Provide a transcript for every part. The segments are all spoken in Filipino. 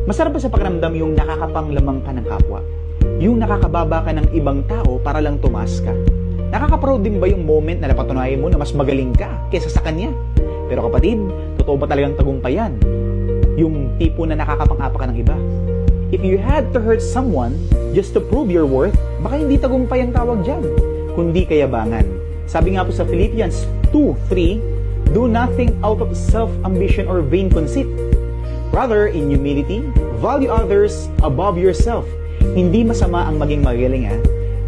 Masarap ba sa pakiramdam yung nakakapanglamang ka ng kapwa? Yung nakakababa ka ng ibang tao para lang tumaas ka? Nakaka-proud din ba yung moment na napatunayan mo na mas magaling ka kaysa sa kanya? Pero kapatid, totoo ba talagang tagumpayan? Yung tipo na nakakapang-apa ka ng iba? If you had to hurt someone just to prove your worth, baka hindi tagumpay ang tawag dyan, kundi kayabangan. Sabi nga po sa Philippians 2:3, do nothing out of self-ambition or vain conceit. Rather, in humility, value others above yourself. Hindi masama ang maging magaling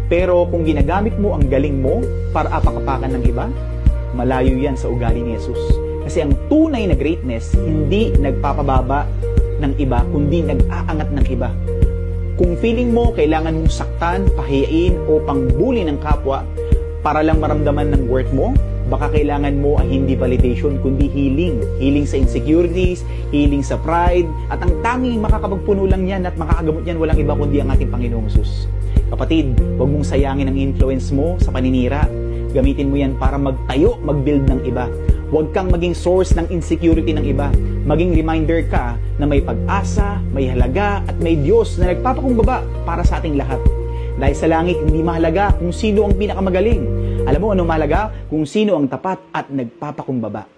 pero kung ginagamit mo ang galing mo para apakapakan ng iba, malayo yan sa ugali ni Jesus. Kasi ang tunay na greatness, hindi nagpapababa ng iba, kundi nag-aangat ng iba. Kung feeling mo kailangan mong saktan, pahiyain o pangbuli ng kapwa para lang maramdaman ng worth mo, baka kailangan mo ay hindi validation kundi healing. Healing sa insecurities, healing sa pride, at ang tanging makakapagpuno lang yan at makakagamot yan walang iba kundi ang ating Panginoong Hesus. Kapatid, huwag mong sayangin ang influence mo sa paninira. Gamitin mo yan para magtayo, mag-build ng iba. Huwag kang maging source ng insecurity ng iba. Maging reminder ka na may pag-asa, may halaga, at may Diyos na nagpapakumbaba para sa ating lahat. Dahil sa langit, hindi mahalaga kung sino ang pinakamagaling. Alam mo anong mahalaga? Kung sino ang tapat at nagpapakumbaba.